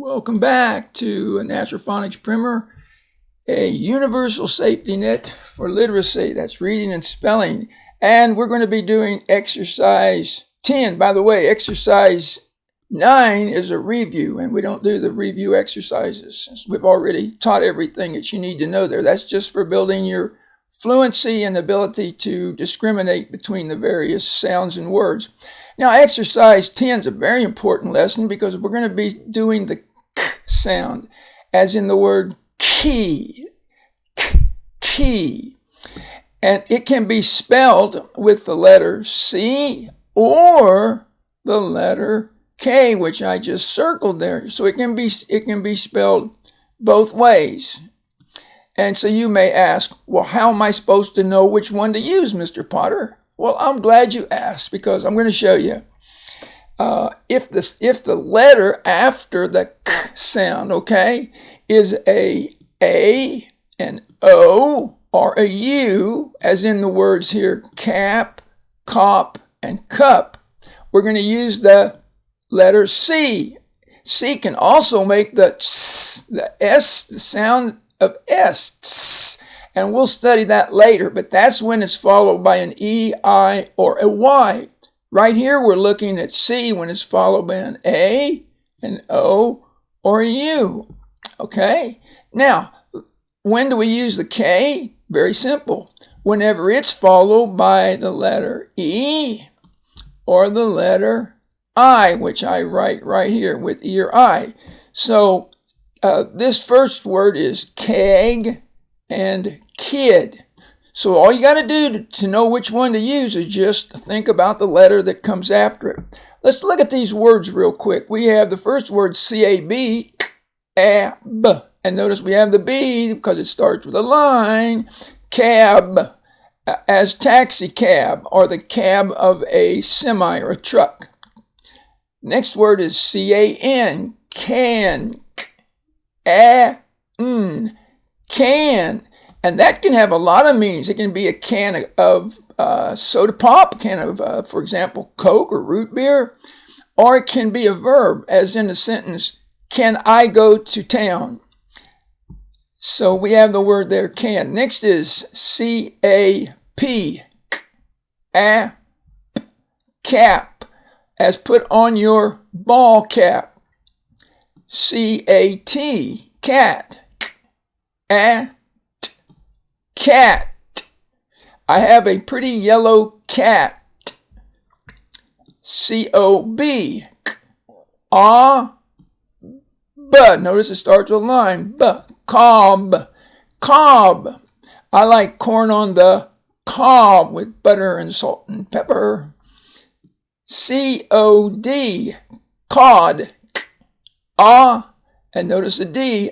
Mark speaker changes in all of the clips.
Speaker 1: Welcome back to a Natural Phonics Primer, a universal safety net for literacy. That's reading and spelling. And we're going to be doing exercise 10. By the way, exercise 9 is a review, and we don't do the review exercises since we've already taught everything that you need to know there. That's just for building your fluency and ability to discriminate between the various sounds and words. Now, exercise 10 is a very important lesson because we're going to be doing the k sound, as in the word key, key. And it can be spelled with the letter C or the letter K, which I just circled there. So it can be spelled both ways. And so you may ask, well, how am I supposed to know which one to use, Mr. Potter? Well, I'm glad you asked because I'm going to show you. If the letter after the k sound, okay, is a an O, or a U, as in the words here, cap, cop, and cup, we're going to use the letter C. C can also make the S, the sound of S, and we'll study that later, but that's when it's followed by an E, I, or a Y. Right here, we're looking at C when it's followed by an A, an O, or a U. Okay? Now, when do we use the K? Very simple. Whenever it's followed by the letter E or the letter I, which I write right here with E or I. So, this first word is keg and kid. So all you got to do to know which one to use is just think about the letter that comes after it. Let's look at these words real quick. We have the first word, C-A-B, ab. And notice we have the B because it starts with a line. Cab, as taxi cab, or the cab of a semi or a truck. Next word is C-A-N, can, can. And that can have a lot of meanings. It can be a can of soda pop, a can of, for example, Coke or root beer. Or it can be a verb, as in the sentence, can I go to town? So we have the word there, can. Next is C-A-P, cap, as put on your ball cap. C-A-T, cat, cat. I have a pretty yellow cat. C-O-B, but notice it starts with a line. Cob, cob. I like corn on the cob with butter and salt and pepper. C-O-D, cod. And notice the D,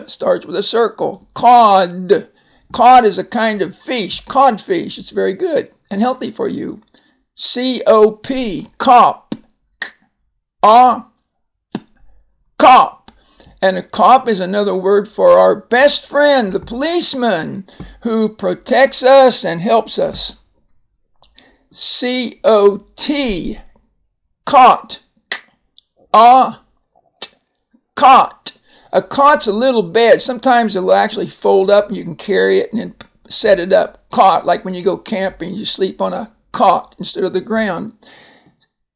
Speaker 1: starts with a circle. Cod. Cod is a kind of fish, codfish. It's very good and healthy for you. C-O-P, cop. Cop. And a cop is another word for our best friend, the policeman, who protects us and helps us. C-O-T, cot. Cot. A cot's a little bed. Sometimes it'll actually fold up and you can carry it and then set it up. Cot, like when you go camping, you sleep on a cot instead of the ground.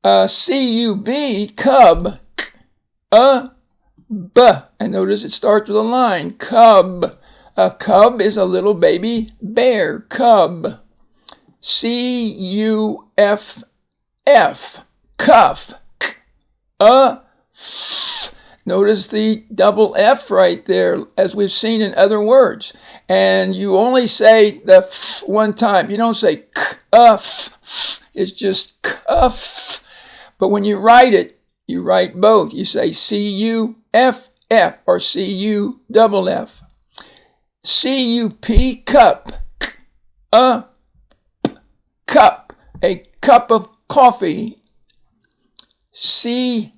Speaker 1: C-U-B, cub. And notice it starts with a line. Cub. A cub is a little baby bear. Cub. C-U-F-F. Cuff. Notice the double F right there, as we've seen in other words. And you only say the f one time. You don't say cuff. It's just cuff. But when you write it, you write both. You say C-U-F-F or C-U-double-F. C-U-P, cup. Cup. A cup of coffee. C-U-T,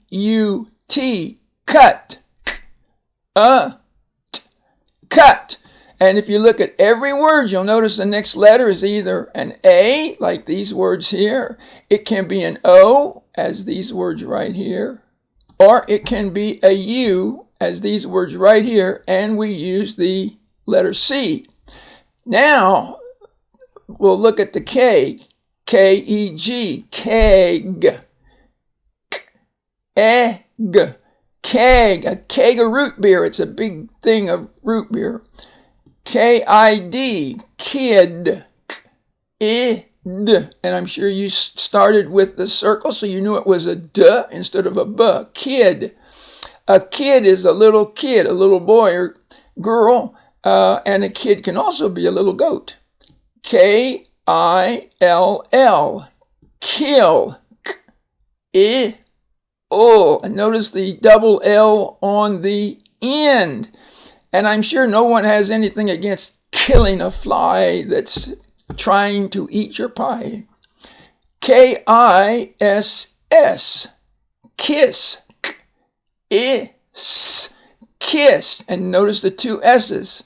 Speaker 1: cut. Cut. And if you look at every word, you'll notice the next letter is either an A, like these words here. It can be an O, as these words right here. or it can be a U, as these words right here, and we use the letter C. Now, we'll look at the K. K-E-G, keg. Egg, keg, a keg of root beer. It's a big thing of root beer. K-I-D, kid. I-D, and I'm sure you started with the circle, so you knew it was a D instead of a B. Kid. A kid is a little kid, a little boy or girl, and a kid can also be a little goat. K-I-L-L, kill. I-O, and notice the double L on the end. And I'm sure no one has anything against killing a fly that's trying to eat your pie. K-I-S-S, kiss. Is, kissed. And notice the two S's.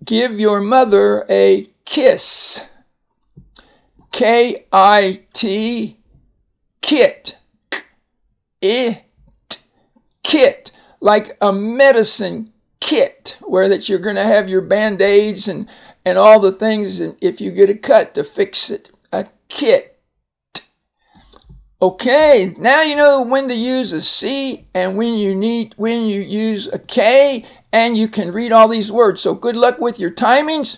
Speaker 1: Give your mother a kiss. K-I-T, kit. It, kit. Like a medicine kit, where that you're going to have your Band-Aids and all the things, and if you get a cut, to fix it. A kit. Okay, now you know when to use a C and when you use a K, and you can read all these words. So good luck with your timings,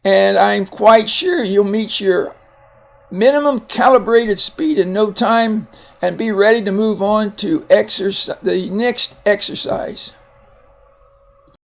Speaker 1: and I'm quite sure you'll meet your minimum calibrated speed in no time and be ready to move on to the next exercise.